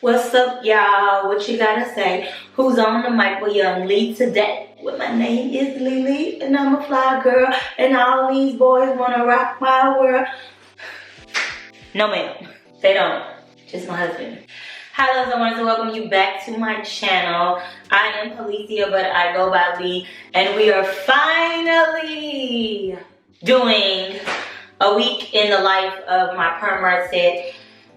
What's up, y'all? What you gotta say? Who's on the mic with Young Lee today? Well, my name is Lily, and I'm a fly girl, and all these boys wanna rock my world. No, ma'am, they don't. Just my husband. Hi, loves. I wanted to welcome you back to my channel. I am Policia, but I go by Lee, and we are finally doing a week in the life of my perm set.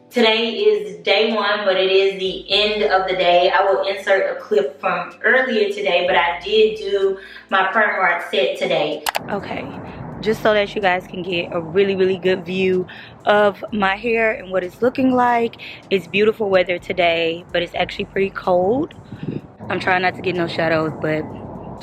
Today is day one, but it is the end of the day. I will insert a clip from earlier today, but I did do my perm set today. Okay, just so that you guys can get a really good view of my hair and what it's looking like. It's beautiful weather today, but it's actually pretty cold. I'm trying not to get no shadows, but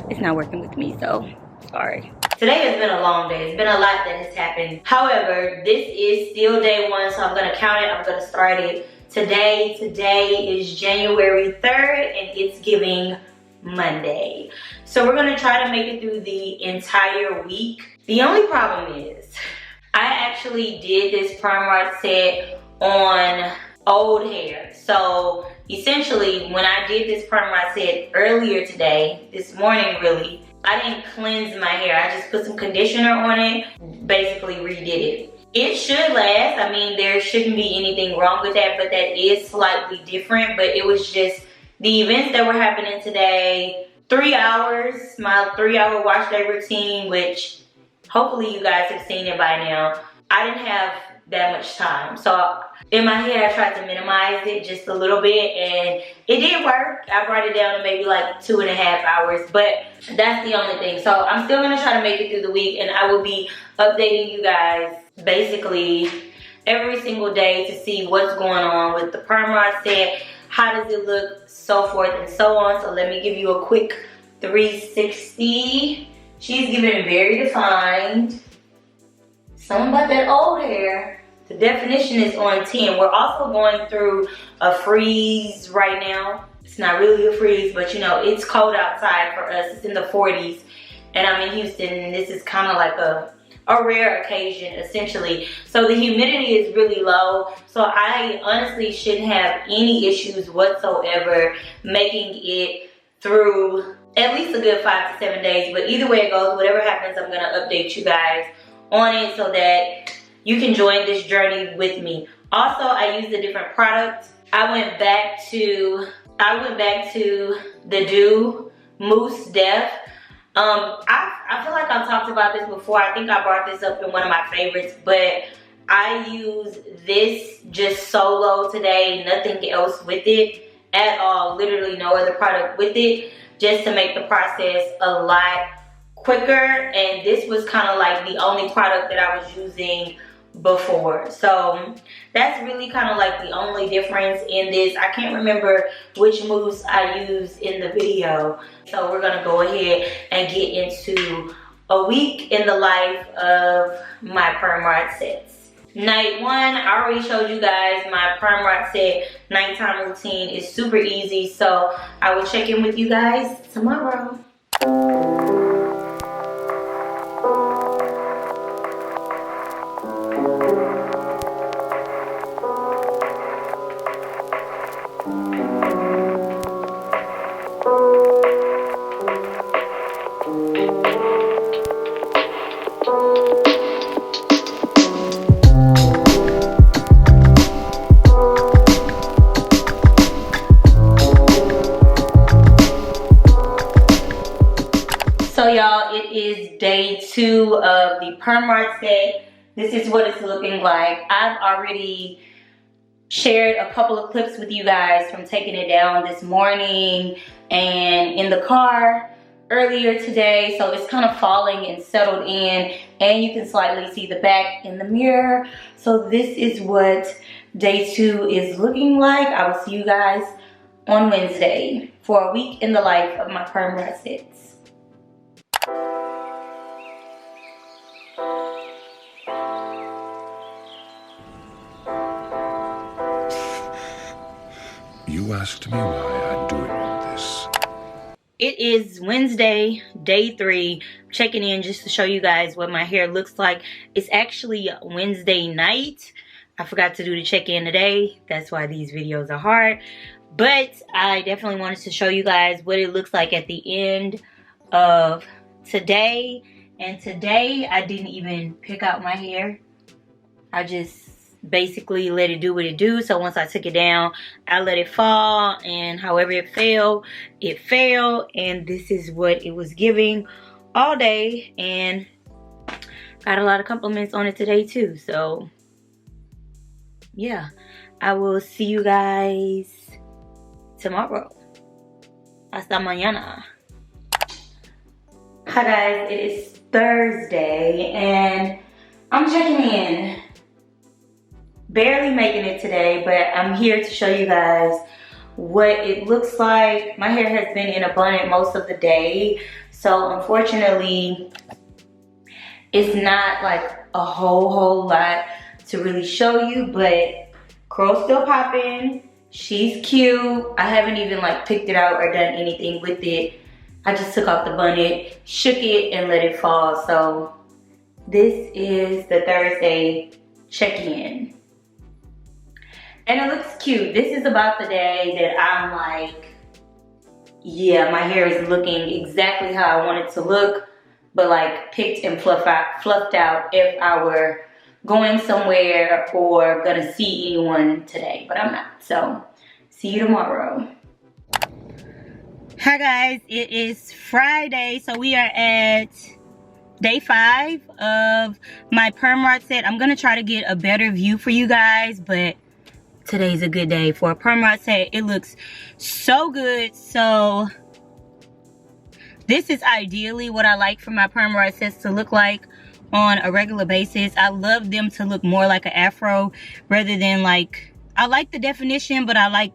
it's not working with me, so sorry. Today has been a long day. It's been a lot that has happened. However, this is still day one, so I'm gonna count it. I'm gonna start it today. Today is January 3rd, and it's giving Monday. So we're gonna try to make it through the entire week. The only problem is, I actually did this perm set on old hair. So essentially, when I did this perm set earlier today, this morning really, I didn't cleanse my hair. I just put some conditioner on it, basically redid it. It should last. I mean, there shouldn't be anything wrong with that, but that is slightly different. But it was just the events that were happening today. 3 hours, my 3-hour wash day routine, which hopefully you guys have seen it by now. I didn't have that much time. So in my head, I tried to minimize it just a little bit, and it did work. I brought it down to maybe like 2.5 hours, but that's the only thing. So I'm still gonna try to make it through the week, and I will be updating you guys basically every single day to see what's going on with the perm set, how does it look, so forth and so on. So let me give you a quick 360. She's giving very defined. Something about that old hair. The definition is on 10. We're also going through a freeze right now. It's not really a freeze, but you know, it's cold outside for us. It's in the 40s, and I'm in Houston, and this is kind of like a rare occasion, essentially. So the humidity is really low, so I honestly shouldn't have any issues whatsoever making it through at least a good 5 to 7 days. But either way it goes, whatever happens, I'm gonna update you guys on it so that you can join this journey with me. Also, I used a different product. I went back to the Dew Mousse Def. I feel like I've talked about this before. I think I brought this up in one of my favorites, but I use this just solo today, nothing else with it at all, literally no other product with it, just to make the process a lot quicker. And this was kind of like the only product that I was using before, so that's really kind of like the only difference in this. I can't remember which mousse I used in the video, so we're gonna go ahead and get into a week in the life of my perm sets. Night one, I already showed you guys my perm set nighttime routine. Is super easy, so I will check in with you guys tomorrow. So y'all, it is day 2 of the perm set. This is what it's looking like. I've already shared a couple of clips with you guys from taking it down this morning and in the car earlier today. So it's kind of falling and settled in, and you can slightly see the back in the mirror. So this is what day 2 is looking like. I will see you guys on Wednesday for a week in the life of my perm sets. You asked me why I'm doing all this. It is Wednesday, day 3. I'm checking in just to show you guys what my hair looks like. It's actually Wednesday night. I forgot to do the check-in today. That's why these videos are hard. But I definitely wanted to show you guys what it looks like at the end of today. And today I didn't even pick out my hair. I just basically let it do what it do. So once I took it down, I let it fall, and however it fell, and this is what it was giving all day, and got a lot of compliments on it today too. So yeah, I will see you guys tomorrow. Hasta mañana. Hi guys, it is Thursday and I'm checking in. Barely making it today, but I'm here to show you guys what it looks like. My hair has been in a bun most of the day, so unfortunately it's not like a whole lot to really show you, but curl's still popping. She's cute. I haven't even like picked it out or done anything with it. I just took off the bonnet, shook it, and let it fall. So this is the Thursday check-in. And it looks cute. This is about the day that I'm like, yeah, my hair is looking exactly how I want it to look, but like picked and fluffed out if I were going somewhere or gonna see anyone today, but I'm not. So see you tomorrow. Hi guys, it is Friday, so we are at day 5 of my perm rod set. I'm gonna try to get a better view for you guys, but today's a good day for a perm rod set. It looks so good. So this is ideally what I like for my perm rod sets to look like on a regular basis. I love them to look more like an afro rather than like, I like the definition, but I like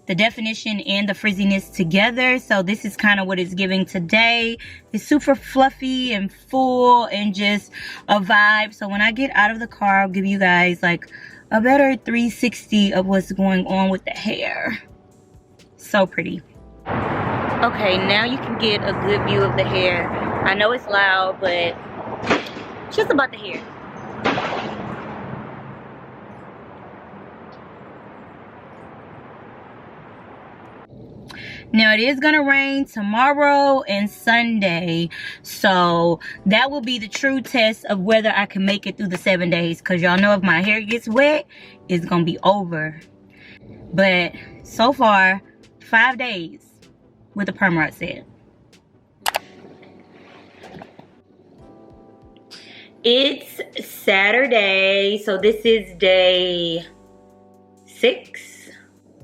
the definition and the frizziness together. So this is kind of what it's giving today. It's super fluffy and full and just a vibe. So when I get out of the car, I'll give you guys like a better 360 of what's going on with the hair. So pretty. Okay, now you can get a good view of the hair. I know it's loud, but just about the hair. Now it is gonna rain tomorrow and Sunday, so that will be the true test of whether I can make it through the 7 days, because y'all know if my hair gets wet, it's gonna be over. But so far, 5 days with the perm rod set. It's Saturday, so this is day 6.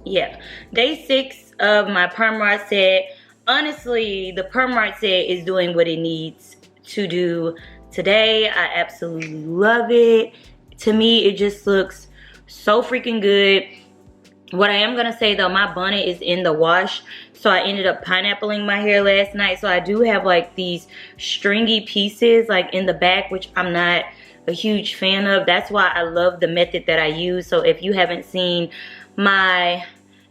Yeah, day 6 of my perm rod set. Honestly, the perm rod set is doing what it needs to do today. I absolutely love it. To me, it just looks so freaking good. What I am gonna say though, my bonnet is in the wash, so I ended up pineappling my hair last night. So I do have like these stringy pieces like in the back, which I'm not a huge fan of. That's why I love the method that I use. So if you haven't seen my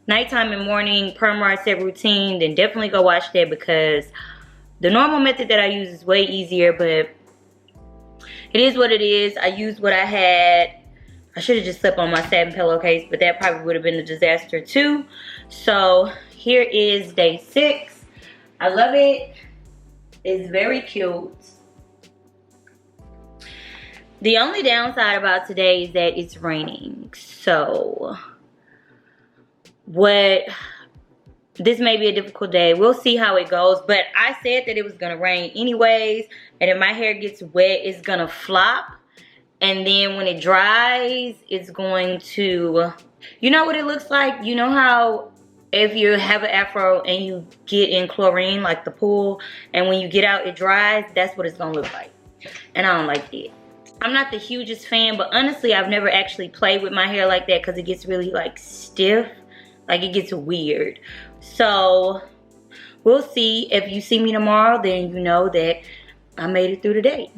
nighttime and morning perm rod set routine, then definitely go watch that, because the normal method that I use is way easier, but it is what it is. I used what I had. I should have just slept on my satin pillowcase, but that probably would have been a disaster too. So here is day 6. I love it. It's very cute. The only downside about today is that it's raining. So this may be a difficult day. We'll see how it goes, but I said that it was gonna rain anyways, and if my hair gets wet, it's gonna flop, and then when it dries, it's going to, you know what it looks like? You know how if you have an afro and you get in chlorine, like the pool, and when you get out it dries? That's what it's gonna look like, and I don't like it. I'm not the hugest fan, but honestly I've never actually played with my hair like that because it gets really like stiff. Like it gets weird. So we'll see. If you see me tomorrow, then you know that I made it through the day.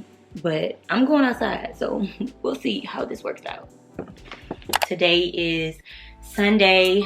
But I'm going outside, so we'll see how this works out. Today is Sunday.